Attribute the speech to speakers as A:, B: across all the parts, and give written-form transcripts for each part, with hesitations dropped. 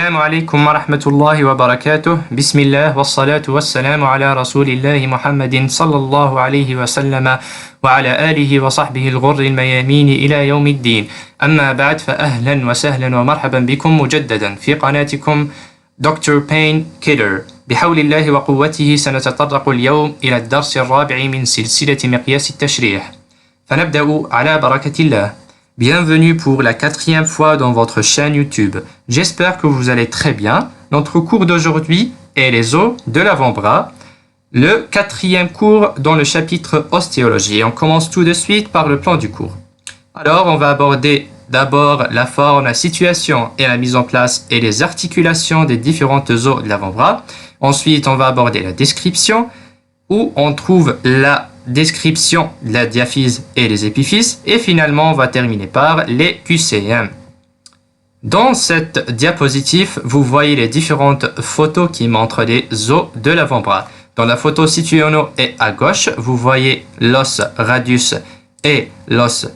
A: السلام عليكم ورحمة الله وبركاته بسم الله والصلاة والسلام على رسول الله محمد صلى الله عليه وسلم وعلى آله وصحبه الغر الميامين إلى يوم الدين أما بعد فأهلا وسهلا ومرحبا بكم مجددا في قناتكم دكتور بين كيلر بحول الله وقوته سنتطرق اليوم إلى الدرس الرابع من سلسلة مقياس التشريح فنبدأ على بركة الله. Bienvenue pour la 4e fois dans votre chaîne YouTube. J'espère que vous allez très bien. Notre cours d'aujourd'hui est les os de l'avant-bras, le 4e cours dans le chapitre ostéologie. On commence tout de suite par le plan du cours. Alors, on va aborder d'abord la forme, la situation et la mise en place et les articulations des différentes os de l'avant-bras. Ensuite, on va aborder la description où on trouve la description de la diaphyse et les épiphyses et finalement on va terminer par les QCM. Dans cette diapositive, vous voyez les différentes photos qui montrent les os de l'avant-bras. Dans la photo située en haut et à gauche, vous voyez l'os radius et l'os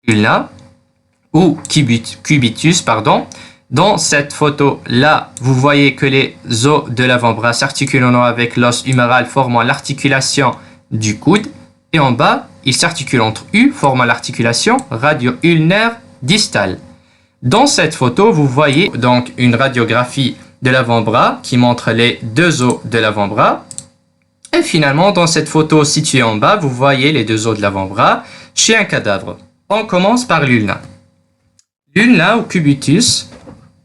A: ulna ou cubitus, pardon. Dans cette photo-là, vous voyez que les os de l'avant-bras s'articulent en haut avec l'os huméral formant l'articulation du coude et en bas, ils s'articulent entre eux formant l'articulation radio-ulnaire distale. Dans cette photo, vous voyez donc une radiographie de l'avant-bras qui montre les deux os de l'avant-bras. Et finalement, dans cette photo située en bas, vous voyez les deux os de l'avant-bras chez un cadavre. On commence par l'ulna. L'ulna ou cubitus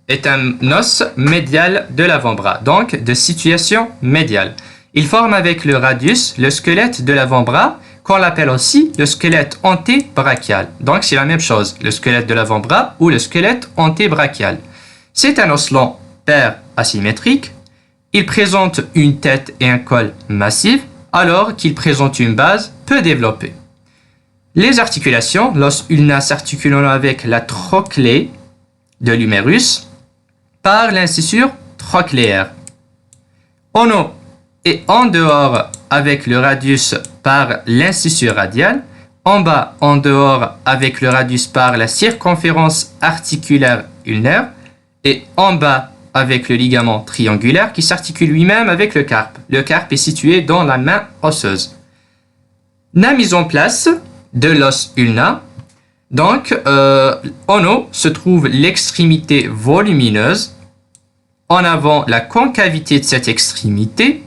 A: est un os médial de l'avant-bras, donc de situation médiale. Il forme avec le radius le squelette de l'avant-bras, qu'on l'appelle aussi le squelette antébrachial. Donc c'est la même chose, le squelette de l'avant-bras ou le squelette antébrachial. C'est un os long pair asymétrique. Il présente une tête et un col massifs, alors qu'il présente une base peu développée. Les articulations, l'os ulna s'articulant avec la trochlée de l'humérus par l'incisure trochléaire. En haut et en dehors avec le radius par l'incisure radiale, en bas en dehors avec le radius par la circonférence articulaire ulnaire et en bas avec le ligament triangulaire qui s'articule lui-même avec le carpe. Le carpe est situé dans la main osseuse. La mise en place de l'os ulna. Donc, en haut se trouve l'extrémité volumineuse, en avant la concavité de cette extrémité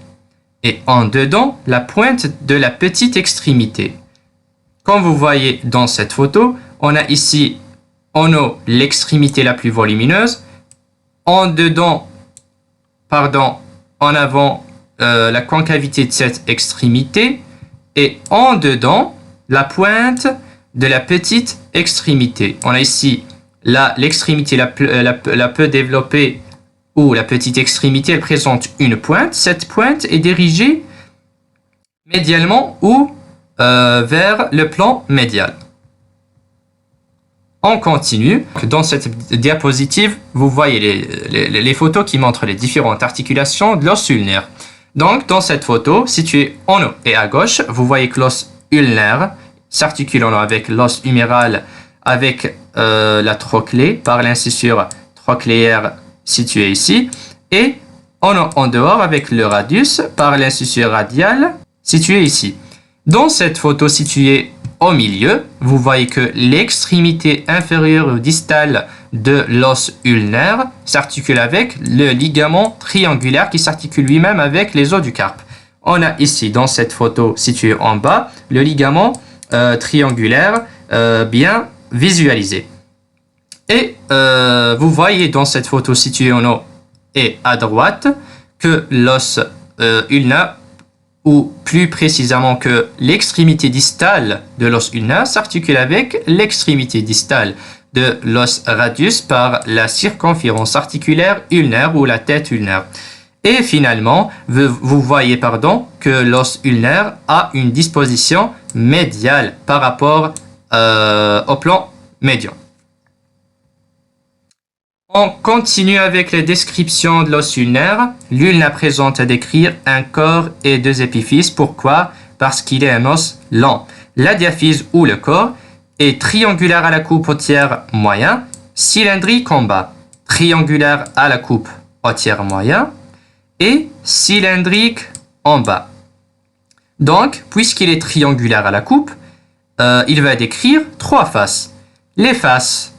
A: et en dedans la pointe de la petite extrémité. Comme vous voyez dans cette photo, on a ici en haut l'extrémité la plus volumineuse, en avant la concavité de cette extrémité et en dedans la pointe de la petite extrémité. On a ici l'extrémité la peu développée ou la petite extrémité, elle présente une pointe. Cette pointe est dirigée médialement ou vers le plan médial. On continue. Dans cette diapositive, vous voyez les photos qui montrent les différentes articulations de l'os ulnaire. Donc, dans cette photo, située en haut et à gauche, vous voyez que l'os ulnaire s'articulant avec l'os huméral avec la trochlée par l'incisure trochléaire située ici et en dehors avec le radius par l'incisure radiale située ici. Dans cette photo située au milieu, vous voyez que l'extrémité inférieure ou distale de l'os ulnaire s'articule avec le ligament triangulaire qui s'articule lui-même avec les os du carpe. On a ici dans cette photo située en bas le ligament triangulaire bien visualisé. Et vous voyez dans cette photo située en haut et à droite que l'os ulna, ou plus précisément que l'extrémité distale de l'os ulna s'articule avec l'extrémité distale de l'os radius par la circonférence articulaire ulnaire ou la tête ulnaire. Et finalement, vous voyez que l'os ulnaire a une disposition médiale par rapport au plan médian. On continue avec les descriptions de l'os ulnaire. L'ulna présente à décrire un corps et deux épiphyses. Pourquoi? Parce qu'il est un os lent. La diaphyse ou le corps est triangulaire à la coupe au tiers moyen, cylindrique en bas. triangulaire à la coupe au tiers moyen et cylindrique en bas. Donc, puisqu'il est triangulaire à la coupe, il va décrire trois faces. Les faces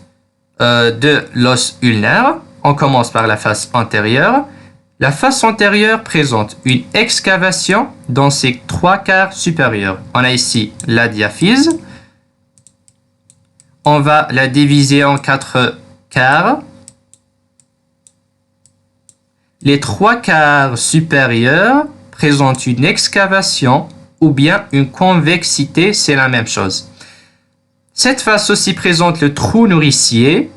A: de l'os ulnaire, on commence par la face antérieure. La face antérieure présente une excavation dans ses trois quarts supérieurs. On a ici la diaphyse. On va la diviser en quatre quarts. Les trois quarts supérieurs présentent une excavation ou bien une convexité, c'est la même chose. Cette face aussi présente le trou nourricier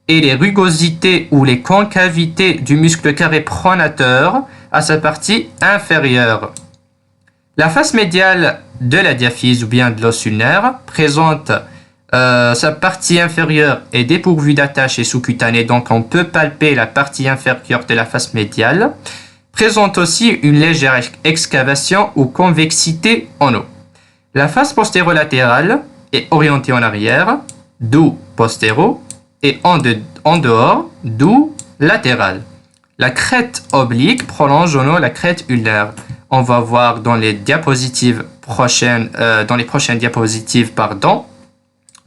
A: et les rugosités ou les concavités du muscle carré pronateur à sa partie inférieure. La face médiale de la diaphyse ou bien de l'os ulnaire présente sa partie inférieure est dépourvue d'attache et sous-cutanée, donc on peut palper la partie inférieure de la face médiale. Présente aussi une légère excavation ou convexité en haut. La face postérolatérale est orientée en arrière, d'où postéro, et en dehors, d'où latéral. La crête oblique prolonge en haut la crête ulnaire. On va voir dans les diapositives prochaines, prochaines diapositives,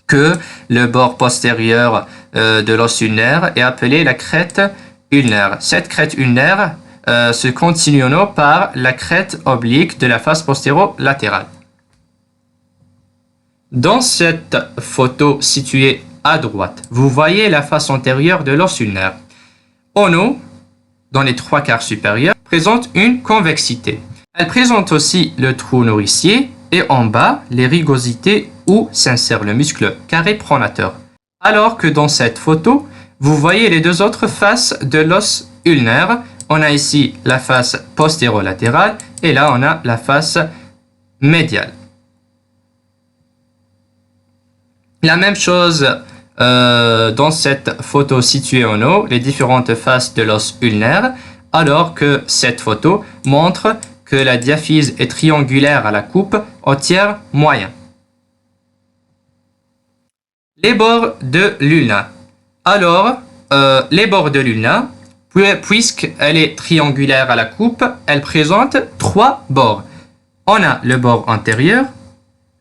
A: que le bord postérieur de l'os ulnaire est appelé la crête ulnaire. Cette crête ulnaire se continue en haut par la crête oblique de la face postéro-latérale. Dans cette photo située à droite, vous voyez la face antérieure de l'os ulnaire. En haut, dans les trois quarts supérieurs, présente une convexité. Elle présente aussi le trou nourricier et en bas, les rugosités où s'insère le muscle carré pronateur. Alors que dans cette photo, vous voyez les deux autres faces de l'os ulnaire. On a ici la face postérolatérale et là on a la face médiale. La même chose dans cette photo située en haut, les différentes faces de l'os ulnaire, alors que cette photo montre que la diaphyse est triangulaire à la coupe au tiers moyen. Les bords de l'ulna. Alors, les bords de l'ulna, puisqu'elle est triangulaire à la coupe, elle présente trois bords. On a le bord antérieur,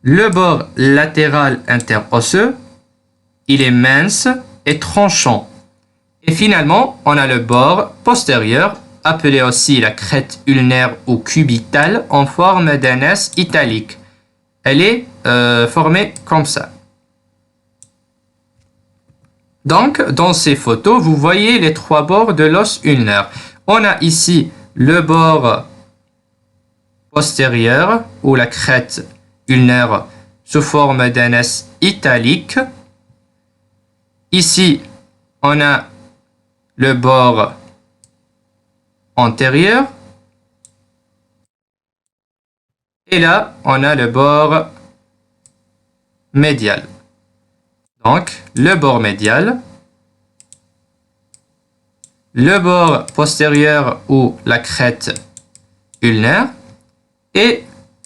A: le bord latéral interosseux, il est mince et tranchant. Et finalement, on a le bord postérieur, appelé aussi la crête ulnaire ou cubitale, en forme d'un S italique. Elle est formée comme ça. Donc, dans ces photos, vous voyez les trois bords de l'os ulnaire. On a ici le bord postérieur, ou la crête ulnaire sous forme d'un S italique. Ici, on a le bord antérieur. Et là, on a le bord médial. Donc, le bord médial, le bord postérieur ou la crête ulnaire et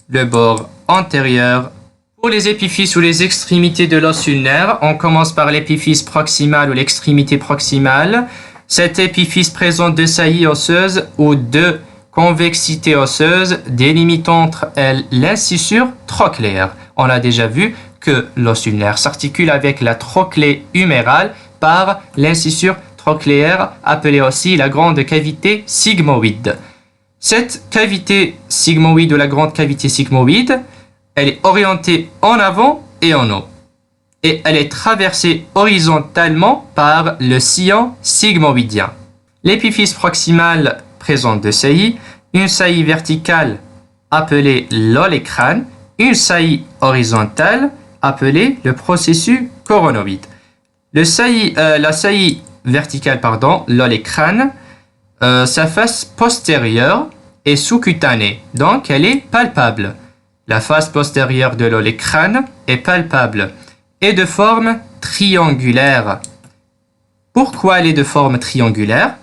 A: le bord antérieur. Pour les épiphyses ou les extrémités de l'os ulnaire, on commence par l'épiphyse proximale ou l'extrémité proximale. Cette épiphyse présente deux saillies osseuses ou deux convexités osseuses délimitant entre elles l'incisure trochléaire. On a déjà vu que l'os ulnaire s'articule avec la trochlée humérale par l'incisure trochléaire, appelée aussi la grande cavité sigmoïde. Cette cavité sigmoïde ou la grande cavité sigmoïde, elle est orientée en avant et en haut. Et elle est traversée horizontalement par le sillon sigmoïdien. L'épiphyse proximale présente deux saillies, une saillie verticale appelée l'olécrâne, une saillie horizontale appelée le processus coronoïde. La saillie verticale, l'olécrâne, sa face postérieure est sous-cutanée, donc elle est palpable. La face postérieure de l'olécrâne est palpable et de forme triangulaire. Pourquoi elle est de forme triangulaire?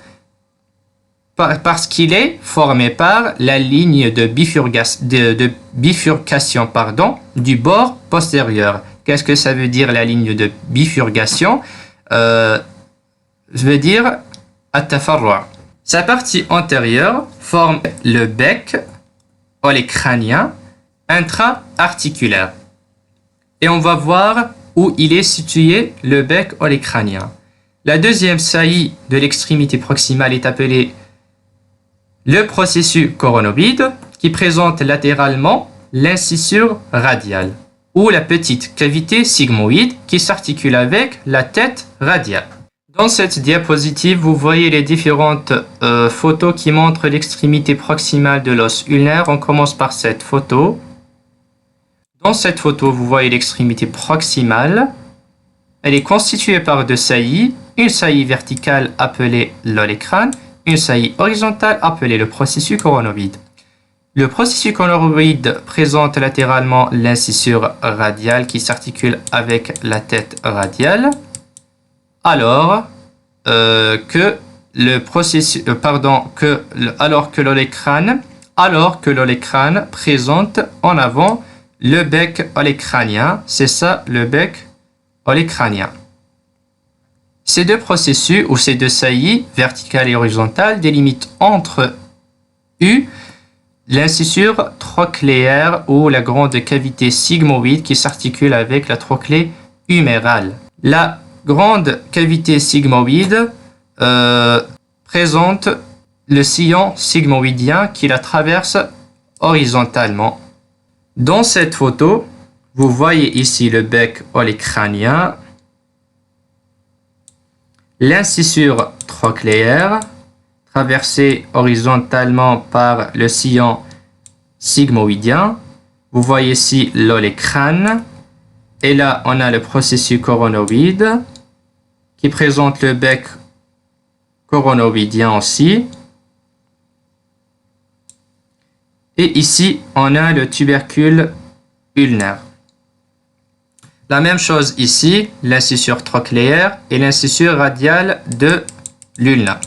A: Parce qu'il est formé par la ligne de bifurcation du bord postérieur. Qu'est-ce que ça veut dire la ligne de bifurcation? veut dire at-tafarru'. Sa partie antérieure forme le bec olecranien intra-articulaire. Et on va voir où il est situé le bec olecranien. La deuxième saillie de l'extrémité proximale est appelée le processus coronoïde qui présente latéralement l'incisure radiale ou la petite cavité sigmoïde qui s'articule avec la tête radiale. Dans cette diapositive, vous voyez les différentes photos qui montrent l'extrémité proximale de l'os ulnaire. On commence par cette photo. Dans cette photo, vous voyez l'extrémité proximale. Elle est constituée par deux saillies. Une saillie verticale appelée l'olecrane, une saillie horizontale appelée le processus coronoïde. Le processus coronoïde présente latéralement l'incisure radiale qui s'articule avec la tête radiale. Alors que l'olecrane présente en avant le bec olecranien. C'est ça le bec olecranien. Ces deux processus ou ces deux saillies, verticales et horizontales, délimitent entre eux l'incisure trochléaire ou la grande cavité sigmoïde qui s'articule avec la trochlée humérale. La grande cavité sigmoïde présente le sillon sigmoïdien qui la traverse horizontalement. Dans cette photo, vous voyez ici le bec olecranien, l'incisure trochléaire traversée horizontalement par le sillon sigmoïdien. Vous voyez ici l'olecrane. Et là, on a le processus coronoïde qui présente le bec coronoïdien aussi. Et ici, on a le tubercule ulnaire. La même chose ici, l'incisure trochléaire et l'incisure radiale de l'ulna.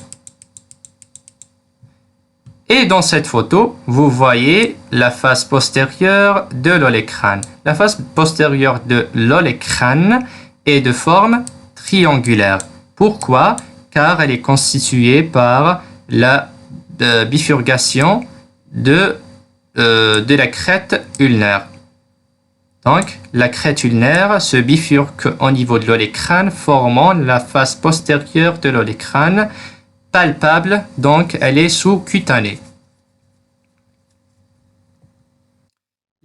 A: Et dans cette photo, vous voyez la face postérieure de l'olecrane. La face postérieure de l'olecrane est de forme triangulaire. Pourquoi? Car elle est constituée par la bifurcation de la crête ulnaire. Donc, la crête ulnaire se bifurque au niveau de l'olecrane, formant la face postérieure de l'olecrane palpable, donc elle est sous-cutanée.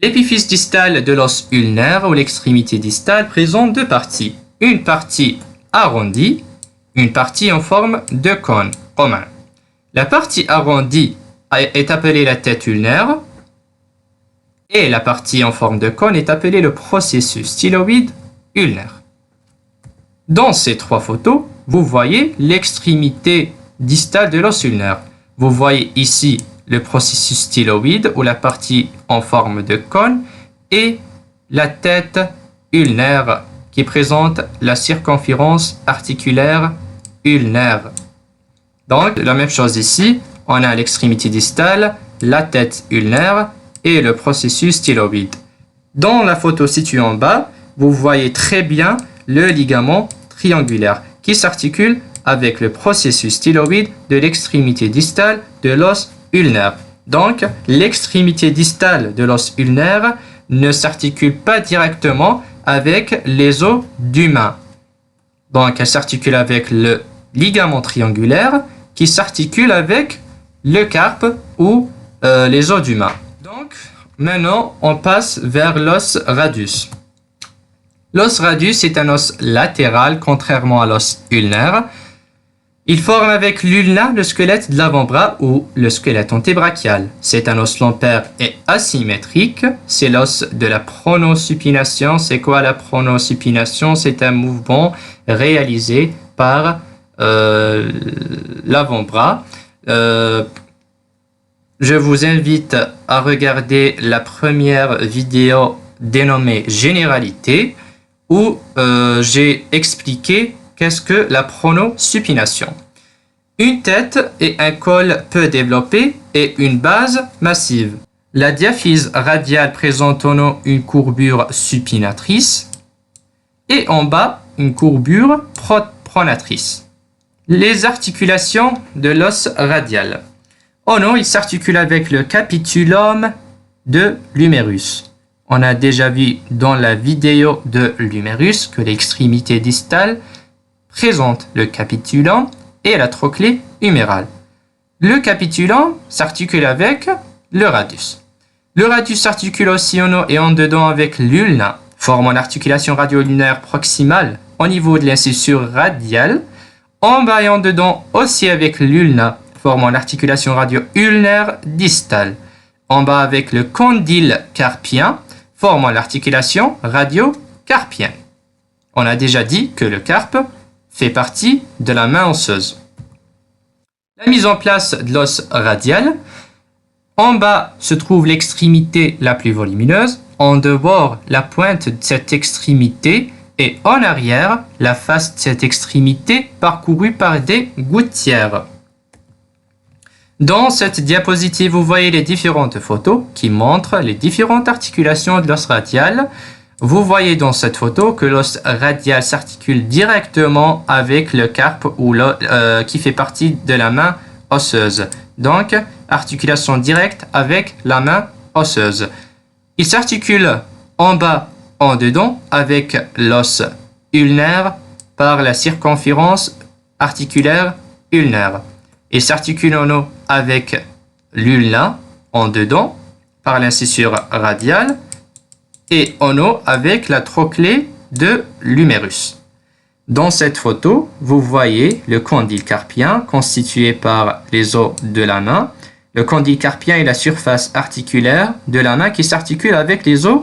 A: L'épiphyse distale de l'os ulnaire ou l'extrémité distale présente deux parties. Une partie arrondie, une partie en forme de cône commun. La partie arrondie est appelée la tête ulnaire et la partie en forme de cône est appelée le processus styloïde ulnaire. Dans ces trois photos, vous voyez l'extrémité distale de l'os ulnaire. Vous voyez ici le processus styloïde ou la partie en forme de cône et la tête ulnaire qui présente la circonférence articulaire ulnaire. Donc, la même chose ici, on a l'extrémité distale, la tête ulnaire et le processus styloïde. Dans la photo située en bas, vous voyez très bien le ligament triangulaire qui s'articule avec le processus styloïde de l'extrémité distale de l'os ulnaire. Donc, l'extrémité distale de l'os ulnaire ne s'articule pas directement avec les os du main. Donc, elle s'articule avec le ligament triangulaire qui s'articule avec le carpe ou les os du main. Donc, maintenant, on passe vers l'os radius. L'os radius est un os latéral, contrairement à l'os ulnaire. Il forme avec l'ulna le squelette de l'avant-bras ou le squelette antébrachial. C'est un os lampaire et asymétrique. C'est l'os de la pronosupination. C'est quoi la pronosupination? C'est un mouvement réalisé par l'avant-bras. Je vous invite à regarder la première vidéo dénommée Généralité où j'ai expliqué qu'est-ce que la pronosupination. Une tête et un col peu développés et une base massive. La diaphyse radiale présente en haut une courbure supinatrice et en bas une courbure pronatrice. Les articulations de l'os radial. En haut, il s'articule avec le capitulum de l'humérus. On a déjà vu dans la vidéo de l'humérus que l'extrémité distale présente le capitulum et la trochlée humérale. Le capitulum s'articule avec le radius. Le radius s'articule aussi en haut et en dedans avec l'ulna, formant l'articulation radio-ulnaire proximale au niveau de l'incisure radiale. En bas et en dedans aussi avec l'ulna, formant l'articulation radio-ulnaire distale. En bas avec le condyle carpien, formant l'articulation radio-carpienne. On a déjà dit que le carpe fait partie de la main osseuse. La mise en place de l'os radial. En bas se trouve l'extrémité la plus volumineuse, en dehors la pointe de cette extrémité et en arrière la face de cette extrémité parcourue par des gouttières. Dans cette diapositive, vous voyez les différentes photos qui montrent les différentes articulations de l'os radial. Vous voyez dans cette photo que l'os radial s'articule directement avec le carpe qui fait partie de la main osseuse. Donc, articulation directe avec la main osseuse. Il s'articule en bas, en dedans, avec l'os ulnaire par la circonférence articulaire ulnaire. Il s'articule en haut avec l'ulna, en dedans, par l'incisure radiale, et en haut avec la trochlée de l'humérus. Dans cette photo, vous voyez le condyle carpien constitué par les os de la main. Le condyle carpien est la surface articulaire de la main qui s'articule avec les os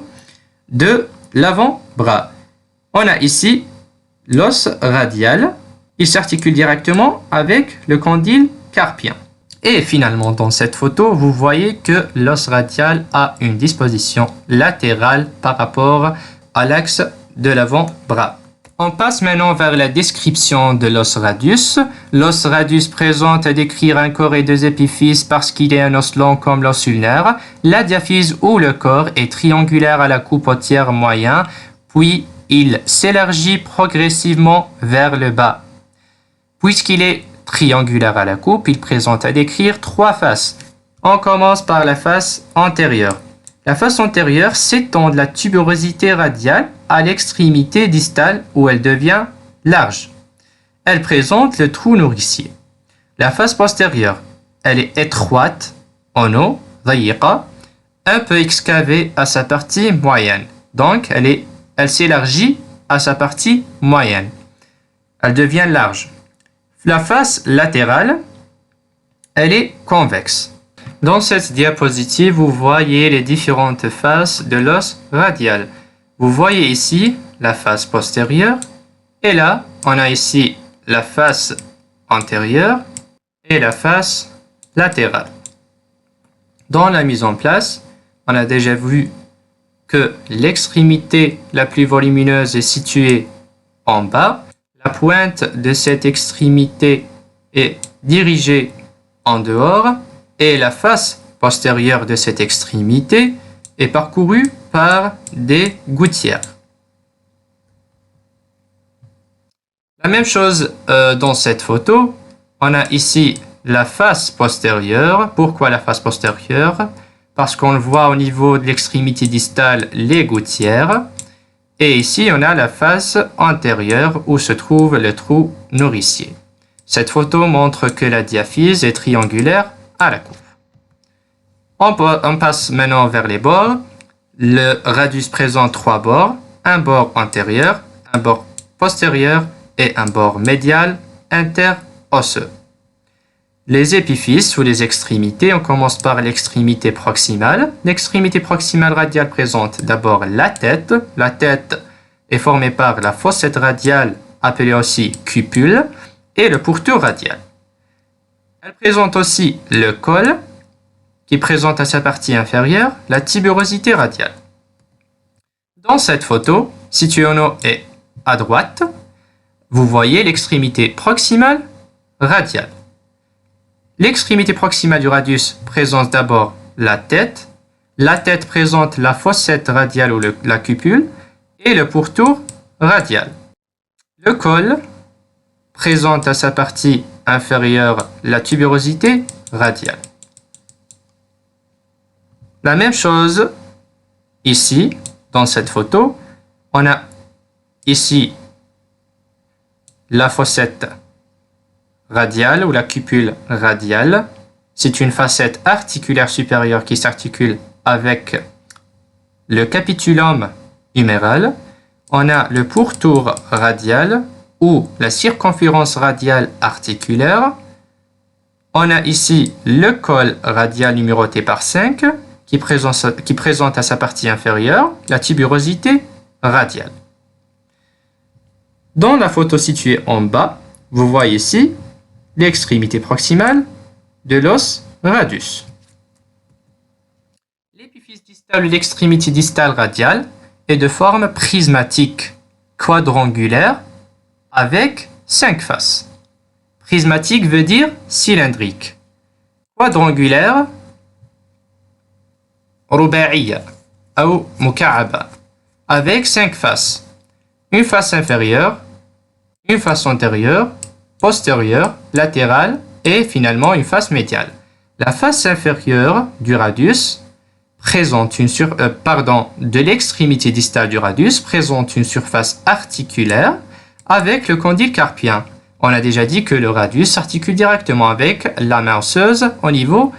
A: de l'avant-bras. On a ici l'os radial. Il s'articule directement avec le condyle carpien. Et finalement, dans cette photo, vous voyez que l'os radial a une disposition latérale par rapport à l'axe de l'avant-bras. On passe maintenant vers la description de l'os radius. L'os radius présente à décrire un corps et deux épiphyses parce qu'il est un os long comme l'os ulnaire. La diaphyse ou le corps est triangulaire à la coupe au tiers moyen, puis il s'élargit progressivement vers le bas. Puisqu'il est triangulaire à la coupe, il présente à décrire trois faces. On commence par la face antérieure. La face antérieure s'étend de la tuberosité radiale à l'extrémité distale où elle devient large. Elle présente le trou nourricier. La face postérieure, elle est étroite, en haut, ضيقة, un peu excavée à sa partie moyenne. Donc, elle s'élargit à sa partie moyenne. Elle devient large. La face latérale, elle est convexe. Dans cette diapositive, vous voyez les différentes faces de l'os radial. Vous voyez ici la face postérieure et là, on a ici la face antérieure et la face latérale. Dans la mise en place, on a déjà vu que l'extrémité la plus volumineuse est située en bas. La pointe de cette extrémité est dirigée en dehors et la face postérieure de cette extrémité est parcourue par des gouttières. La même chose dans cette photo, on a ici la face postérieure. Pourquoi la face postérieure? Parce qu'on le voit au niveau de l'extrémité distale, les gouttières. Et ici, on a la face antérieure où se trouve le trou nourricier. Cette photo montre que la diaphyse est triangulaire à la coupe. On passe maintenant vers les bords. Le radius présente trois bords, un bord antérieur, un bord postérieur et un bord médial interosseux. Les épiphyses ou les extrémités, on commence par l'extrémité proximale. L'extrémité proximale radiale présente d'abord la tête. La tête est formée par la fossette radiale, appelée aussi cupule, et le pourtour radial. Elle présente aussi le col, qui présente à sa partie inférieure la tuberosité radiale. Dans cette photo, située en haut et à droite, vous voyez l'extrémité proximale radiale. L'extrémité proximale du radius présente d'abord la tête. La tête présente la fossette radiale ou la cupule et le pourtour radial. Le col présente à sa partie inférieure la tuberosité radiale. La même chose ici, dans cette photo, on a ici la fossette radiale ou la cupule radiale. C'est une facette articulaire supérieure qui s'articule avec le capitulum huméral. On a le pourtour radial ou la circonférence radiale articulaire. On a ici le col radial numéroté par 5 qui présente à sa partie inférieure la tuberosité radiale. Dans la photo située en bas, vous voyez ici l'extrémité proximale de l'os radius. L'épiphyse distale ou l'extrémité distale radiale est de forme prismatique, quadrangulaire, avec 5 faces. Prismatique veut dire cylindrique. Quadrangulaire, رباعية أو مكعبة, avec 5 faces. Une face inférieure, une face antérieure, postérieure, latérale et finalement une face médiale. La face inférieure du radius de l'extrémité distale du radius présente une surface articulaire avec le condyle carpien. On a déjà dit que le radius s'articule directement avec la main osseuse au niveau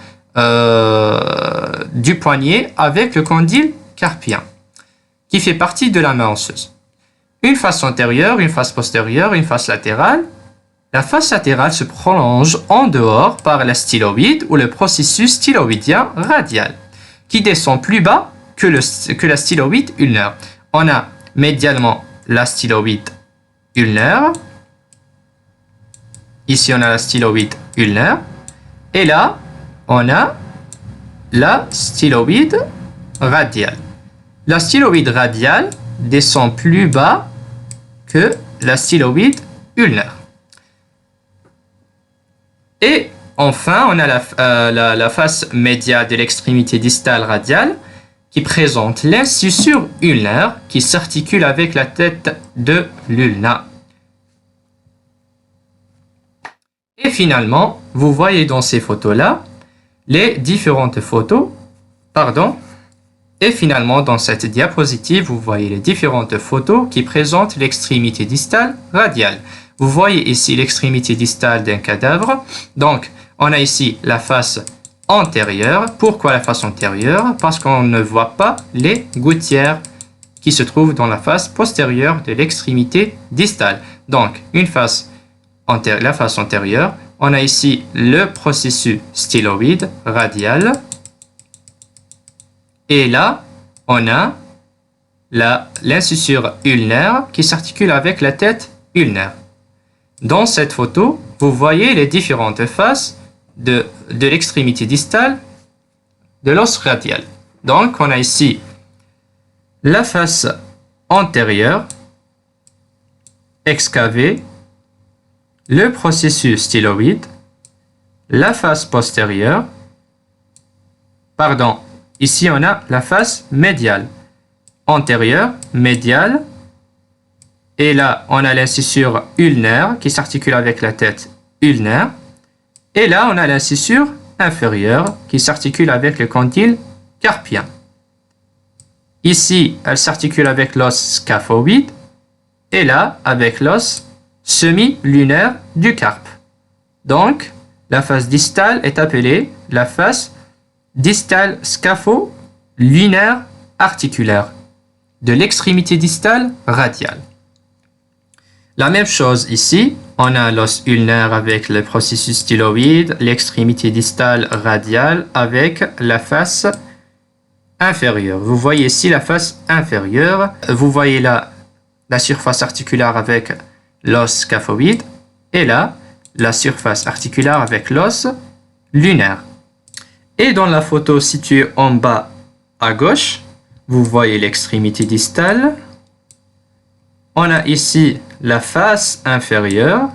A: du poignet avec le condyle carpien qui fait partie de la main osseuse. Une face antérieure, une face postérieure, une face latérale. La face latérale se prolonge en dehors par la styloïde ou le processus styloïdien radial qui descend plus bas que la styloïde ulnaire. On a médialement la styloïde ulnaire. Ici, on a la styloïde ulnaire. Et là, on a la styloïde radiale. La styloïde radiale descend plus bas que la styloïde ulnaire. Et enfin, on a la face médiale de l'extrémité distale radiale qui présente l'incisure ulnaire qui s'articule avec la tête de l'ulna. Et finalement, vous voyez dans ces photos-là les différentes photos, et finalement dans cette diapositive, vous voyez les différentes photos qui présentent l'extrémité distale radiale. Vous voyez ici l'extrémité distale d'un cadavre. Donc, on a ici la face antérieure. Pourquoi la face antérieure? Parce qu'on ne voit pas les gouttières qui se trouvent dans la face postérieure de l'extrémité distale. Donc, la face antérieure, on a ici le processus styloïde radial. Et là, on a l'incisure ulnaire qui s'articule avec la tête ulnaire. Dans cette photo, vous voyez les différentes faces de l'extrémité distale de l'os radial. Donc, on a ici la face antérieure excavée, le processus styloïde, la face postérieure, ici on a la face médiale, antérieure, médiale, et là on a l'incisure ulnaire qui s'articule avec la tête ulnaire, et là on a l'incisure inférieure qui s'articule avec le condyle carpien. Ici, elle s'articule avec l'os scaphoïde, et là avec l'os semi-lunaire du carpe. Donc, la face distale est appelée la face distale scapho-lunaire articulaire de l'extrémité distale radiale. La même chose ici, on a l'os ulnaire avec le processus styloïde, l'extrémité distale radiale avec la face inférieure. Vous voyez ici la face inférieure, vous voyez là la surface articulaire avec l'os scaphoïde et là la surface articulaire avec l'os lunaire. Et dans la photo située en bas à gauche, vous voyez l'extrémité distale. On a ici la face inférieure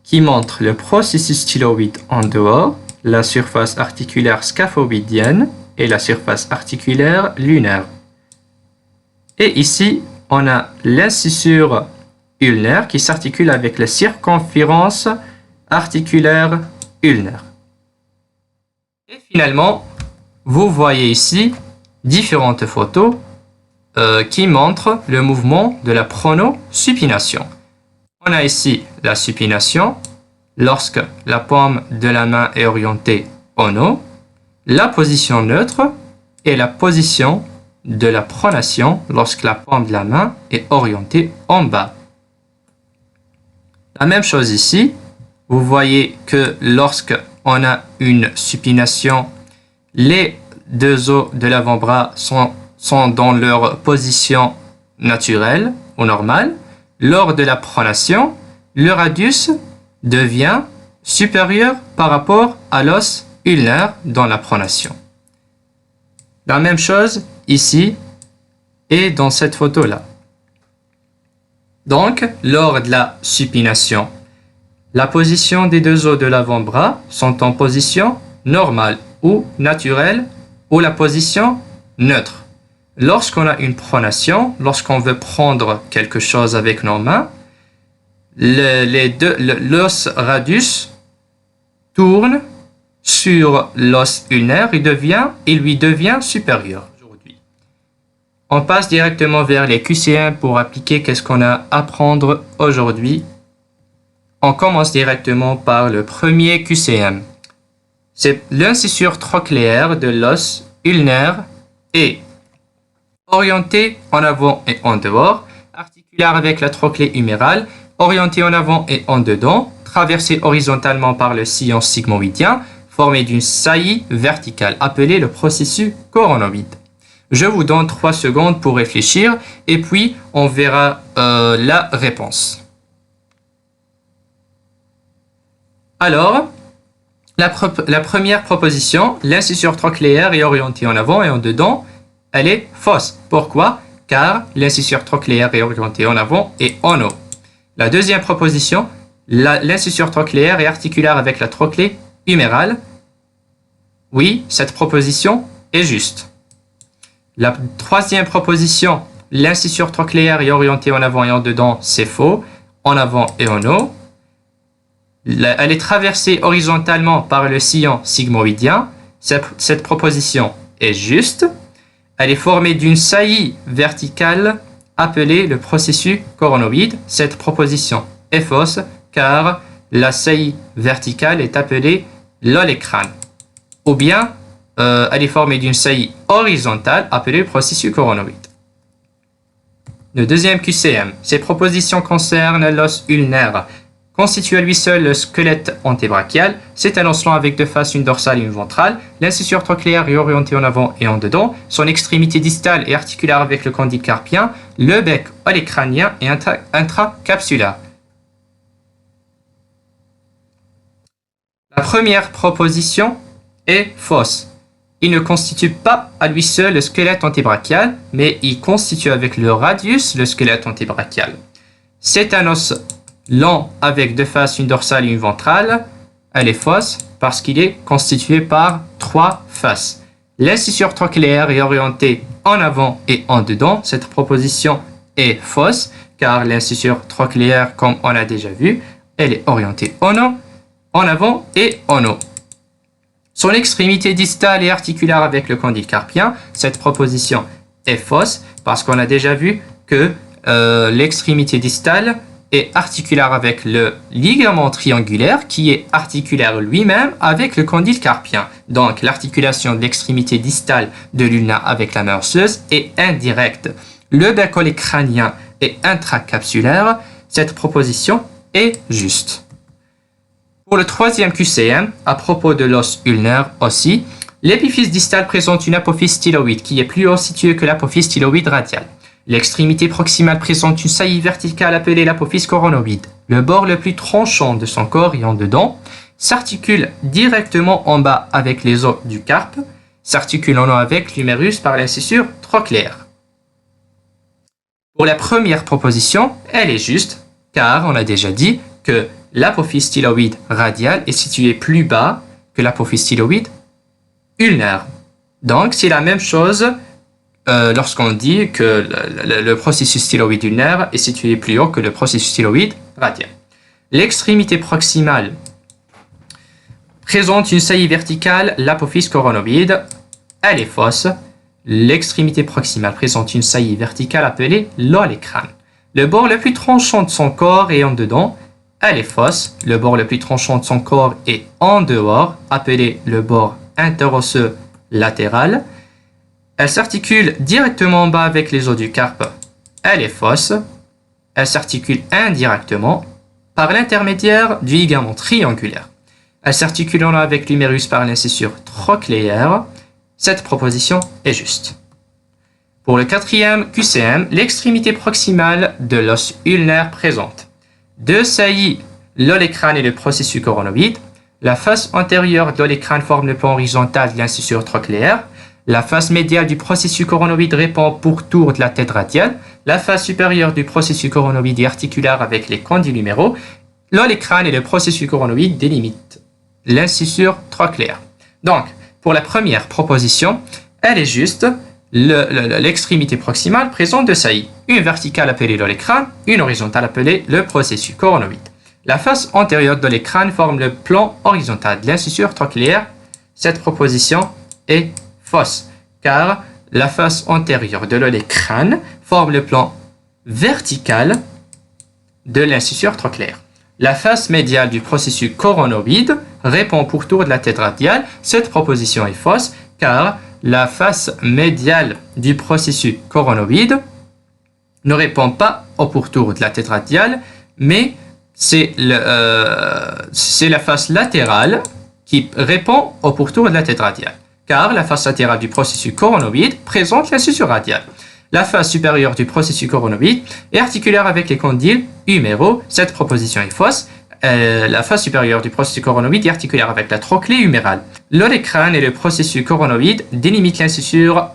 A: qui montre le processus styloïde en dehors, la surface articulaire scaphoïdienne et la surface articulaire lunaire. Et ici, on a l'incisure ulnaire qui s'articule avec la circonférence articulaire ulnaire. Et finalement, vous voyez ici différentes photos qui montrent le mouvement de la pronosupination. On a ici la supination lorsque la paume de la main est orientée en haut, la position neutre et la position de la pronation lorsque la paume de la main est orientée en bas. La même chose ici, vous voyez que lorsque on a une supination, les deux os de l'avant-bras sont dans leur position naturelle ou normale. Lors de la pronation, le radius devient supérieur par rapport à l'os ulnaire dans la pronation. La même chose ici et dans cette photo-là. Donc, lors de la supination, la position des deux os de l'avant-bras sont en position normale ou naturelle ou la position neutre. Lorsqu'on a une pronation, lorsqu'on veut prendre quelque chose avec nos mains, l'os radius tourne sur l'os ulnaire et lui devient supérieur. On passe directement vers les QCM pour appliquer qu'est-ce qu'on a à apprendre aujourd'hui. On commence directement par le premier QCM. C'est l'incisure trochléaire de l'os ulnaire et orienté en avant et en dehors, articulaire avec la trochlée humérale, orienté en avant et en dedans, traversé horizontalement par le sillon sigmoïdien, formé d'une saillie verticale, appelée le processus coronoïde. Je vous donne 3 secondes pour réfléchir et puis on verra la réponse. Alors, la première proposition, l'incisure trochléaire est orientée en avant et en dedans, elle est fausse. Pourquoi? Car l'incisure trochléaire est orientée en avant et en haut. La deuxième proposition, l'incisure trochléaire est articulaire avec la trochlée humérale. Oui, cette proposition est juste. La troisième proposition, l'incisure trochléaire est orientée en avant et en dedans, c'est faux. En avant et en haut. Elle est traversée horizontalement par le sillon sigmoïdien. Cette proposition est juste. Elle est formée d'une saillie verticale appelée le processus coronoïde. Cette proposition est fausse car la saillie verticale est appelée l'olécrane. Ou bien, elle est formée d'une saillie horizontale appelée le processus coronoïde. Le deuxième QCM. Ces propositions concernent l'os ulnaire. Constitue à lui seul le squelette antébrachial. C'est un os long avec deux faces, une dorsale et une ventrale. L'incisure trochléaire est orientée en avant et en dedans. Son extrémité distale est articulaire avec le condyle carpien. Le bec olécranien est intracapsulaire. La première proposition est fausse. Il ne constitue pas à lui seul le squelette antébrachial, mais il constitue avec le radius le squelette antébrachial. C'est un os long avec deux faces, une dorsale et une ventrale. Elle est fausse parce qu'il est constitué par 3 faces. L'incisure trochléaire est orientée en avant et en dedans. Cette proposition est fausse car l'incisure trochléaire, comme on a déjà vu, elle est orientée en avant et en haut. Son extrémité distale est articulaire avec le condyle carpien. Cette proposition est fausse parce qu'on a déjà vu que l'extrémité distale est articulaire avec le ligament triangulaire qui est articulaire lui-même avec le condyle carpien. Donc l'articulation de l'extrémité distale de l'ulna avec la main osseuse est indirecte. Le bec olécranien est intracapsulaire. Cette proposition est juste. Pour le troisième QCM, à propos de l'os ulnaire aussi, l'épiphyse distale présente une apophyse styloïde qui est plus haut située que l'apophyse styloïde radiale. L'extrémité proximale présente une saillie verticale appelée l'apophyse coronoïde. Le bord le plus tranchant de son corps et en dedans s'articule directement en bas avec les os du carpe, s'articule en haut avec l'humérus par l'incisure trochléaire. Pour la première proposition, elle est juste, car on a déjà dit que l'apophyse styloïde radiale est située plus bas que l'apophyse styloïde ulnaire. Donc, c'est la même chose lorsqu'on dit que le processus styloïde ulnaire est situé plus haut que le processus styloïde radial. L'extrémité proximale présente une saillie verticale, l'apophyse coronoïde, elle est fausse. L'extrémité proximale présente une saillie verticale appelée l'olécrane. Le bord le plus tranchant de son corps est en dedans, elle est fausse. Le bord le plus tranchant de son corps est en dehors, appelé le bord interosseux latéral. Elle s'articule directement en bas avec les os du carpe, elle est fausse. Elle s'articule indirectement par l'intermédiaire du ligament triangulaire. Elle s'articule en haut avec l'humérus par l'incisure trochléaire. Cette proposition est juste. Pour le quatrième QCM, l'extrémité proximale de l'os ulnaire présente deux saillies, l'olécrane et le processus coronoïde. La face antérieure de l'olécrane forme le plan horizontal de l'incisure trochléaire. La face médiale du processus coronoïde répond au pourtour de la tête radiale. La face supérieure du processus coronoïde est articulaire avec les condyles huméraux. L'olécrane et le processus coronoïde délimitent l'incisure trochléaire. Donc, pour la première proposition, elle est juste. L'extrémité proximale présente deux saillies, une verticale appelée l'olécrane, une horizontale appelée le processus coronoïde. La face antérieure de l'olécrane forme le plan horizontal de l'incisure trochléaire. Cette proposition est fausse, car la face antérieure de l'olécrane forme le plan vertical de l'incisure trochléaire. La face médiale du processus coronoïde répond au pourtour de la tête radiale. Cette proposition est fausse, car la face médiale du processus coronoïde ne répond pas au pourtour de la tête radiale, mais c'est la face latérale qui répond au pourtour de la tête radiale, car la face latérale du processus coronoïde présente l'incisure radiale. La face supérieure du processus coronoïde est articulaire avec les condyles huméraux. Cette proposition est fausse. La face supérieure du processus coronoïde est articulaire avec la trochlée humérale. L'olécrane et le processus coronoïde délimitent l'incisure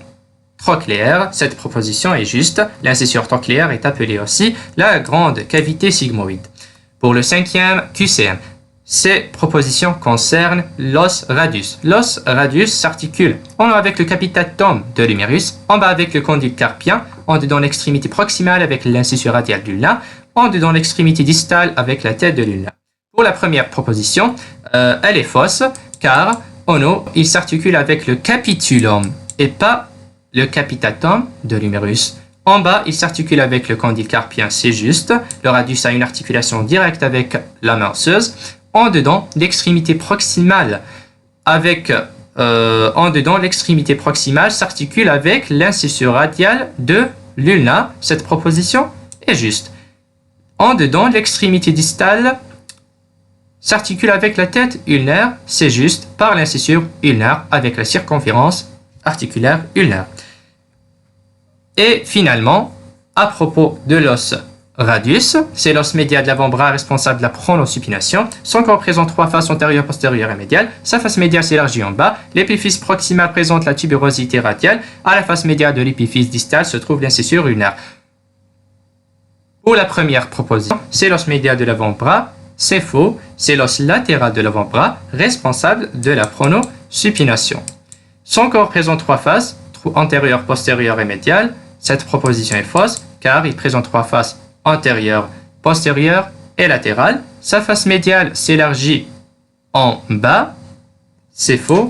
A: trochléaire. Cette proposition est juste. L'incisure trochléaire est appelée aussi la grande cavité sigmoïde. Pour le cinquième QCM, ces propositions concernent l'os radius. L'os radius s'articule en haut avec le capitatum de l'humérus, en bas avec le condyle carpien, en dedans l'extrémité proximale avec l'incisure radiale du lin, en dedans l'extrémité distale avec la tête de l'ulna. Pour la première proposition, elle est fausse, car en haut, il s'articule avec le capitulum et pas le capitatum de l'humérus. En bas, il s'articule avec le condyle carpien, c'est juste. Le radius a une articulation directe avec la main osseuse. En dedans, l'extrémité proximale s'articule avec l'incisure radiale de l'ulna. Cette proposition est juste. En dedans, l'extrémité distale s'articule avec la tête ulnaire, c'est juste, par l'incisure ulnaire avec la circonférence articulaire ulnaire. Et finalement, à propos de l'os radius, c'est l'os médial de l'avant-bras responsable de la pronosupination. Son corps présente trois faces antérieure, postérieure et médiale. Sa face médiale s'élargit en bas. L'épiphyse proximale présente la tuberosité radiale. À la face médiale de l'épiphyse distale se trouve l'incisure ulnaire. Pour la première proposition, c'est l'os médial de l'avant-bras. C'est faux, c'est l'os latéral de l'avant-bras responsable de la pronosupination. Son corps présente trois faces, antérieure, postérieure et médiale. Cette proposition est fausse, car il présente trois faces antérieure, postérieure et latérale. Sa face médiale s'élargit en bas. C'est faux,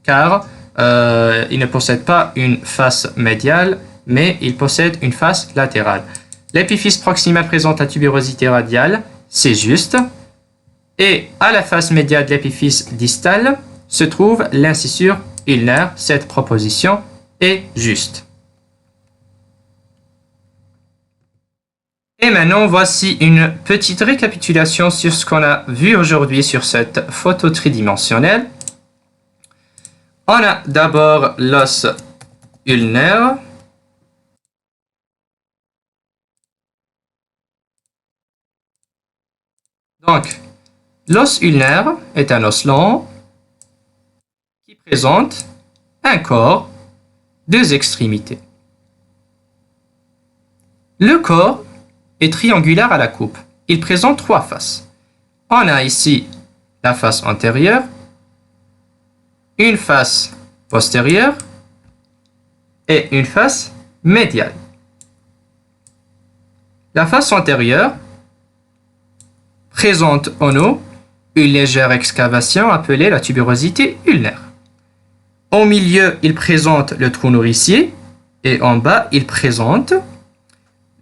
A: car il ne possède pas une face médiale, mais il possède une face latérale. L'épiphyse proximale présente la tuberosité radiale, c'est juste. Et à la face médiale de l'épiphyse distale se trouve l'incisure ulnaire. Cette proposition est juste. Et maintenant, voici une petite récapitulation sur ce qu'on a vu aujourd'hui sur cette photo tridimensionnelle. On a d'abord l'os ulnaire. Donc, l'os ulnaire est un os long qui présente un corps, deux extrémités. Le corps est triangulaire à la coupe. Il présente trois faces. On a ici la face antérieure, une face postérieure et une face médiale. La face antérieure présente en haut une légère excavation appelée la tuberosité ulnaire. Au milieu, il présente le trou nourricier et en bas, il présente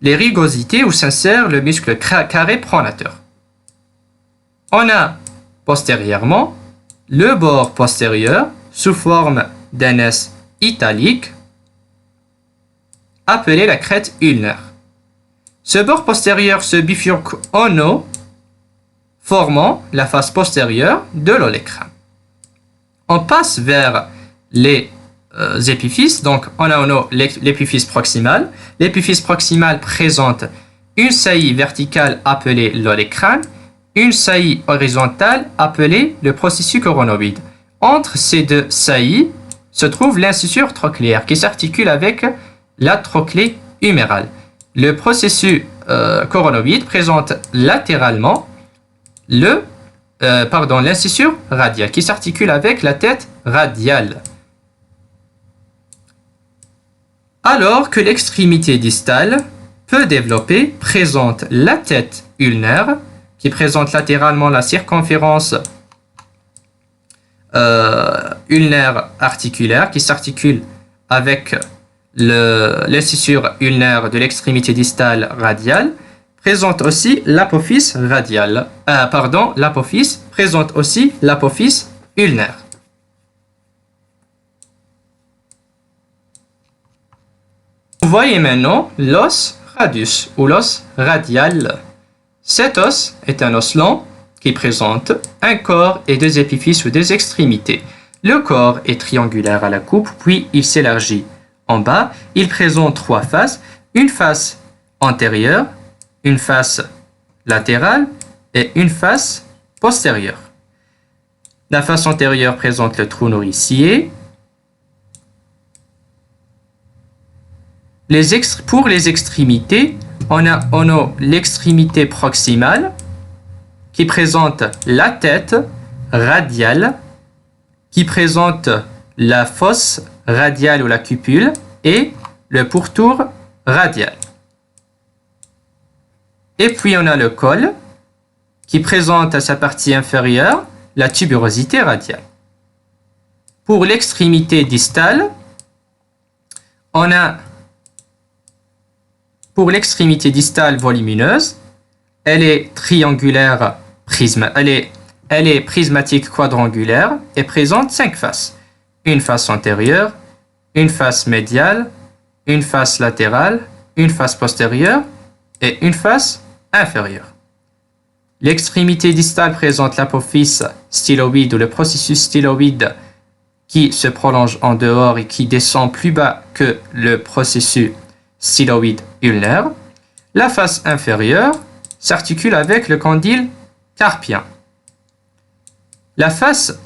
A: les rugosités où s'insère le muscle carré pronateur. On a postérieurement le bord postérieur sous forme d'un S italique appelé la crête ulnaire. Ce bord postérieur se bifurque en haut, formant la face postérieure de l'olecrane. On passe vers les épiphyses, donc on a en haut l'épiphyse proximale. L'épiphyse proximale présente une saillie verticale appelée l'olecrane, une saillie horizontale appelée le processus coronoïde. Entre ces deux saillies se trouve l'incisure trochléaire qui s'articule avec la trochlée humérale. Le processus coronoïde présente latéralement l'incisure radiale qui s'articule avec la tête radiale. Alors que l'extrémité distale, peu développée, présente la tête ulnaire qui présente latéralement la circonférence ulnaire articulaire qui s'articule avec l'incisure ulnaire de l'extrémité distale radiale, présente aussi l'apophyse radiale. L'apophyse présente aussi l'apophyse ulnaire. Vous voyez maintenant l'os radius ou l'os radial. Cet os est un os long qui présente un corps et deux épiphyses ou deux extrémités. Le corps est triangulaire à la coupe, puis il s'élargit. En bas, il présente trois faces, une face antérieure, une face latérale et une face postérieure. La face antérieure présente le trou nourricier. Pour les extrémités, on a en haut l'extrémité proximale qui présente la tête radiale, qui présente la fosse radiale ou la cupule et le pourtour radial. Et puis on a le col qui présente à sa partie inférieure la tuberosité radiale. Pour l'extrémité distale, on a pour l'extrémité distale volumineuse, elle est triangulaire, elle est prismatique quadrangulaire et présente 5 faces. Une face antérieure, une face médiale, une face latérale, une face postérieure et une face inférieure. L'extrémité distale présente l'apophyse styloïde ou le processus styloïde qui se prolonge en dehors et qui descend plus bas que le processus styloïde ulnaire. La face inférieure s'articule avec le condyle carpien. La face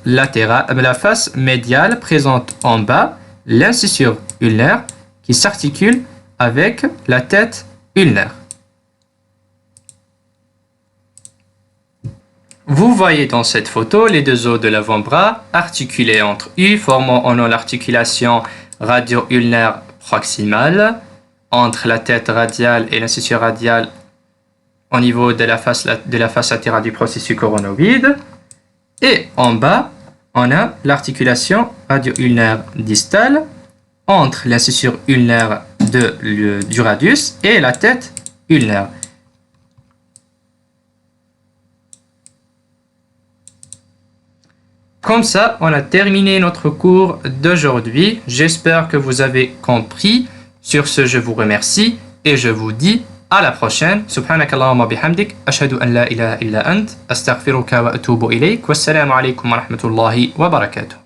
A: médiale présente en bas l'incisure ulnaire qui s'articule avec la tête ulnaire. Vous voyez dans cette photo les deux os de l'avant-bras articulés entre eux, formant en haut l'articulation radio-ulnaire proximale entre la tête radiale et l'incisure radiale au niveau de la face latérale du processus coronoïde. Et en bas, on a l'articulation radio-ulnaire distale entre l'incisure ulnaire du radius et la tête ulnaire. Comme ça, on a terminé notre cours d'aujourd'hui. J'espère que vous avez compris. Sur ce, je vous remercie et je vous dis à la prochaine. Subhanakallahumma bihamdik. Ashhadu an la ilaha illa ant. Astaghfiruka wa atubu ilayk. Wassalamu alaykum wa rahmatullahi wa barakatuh.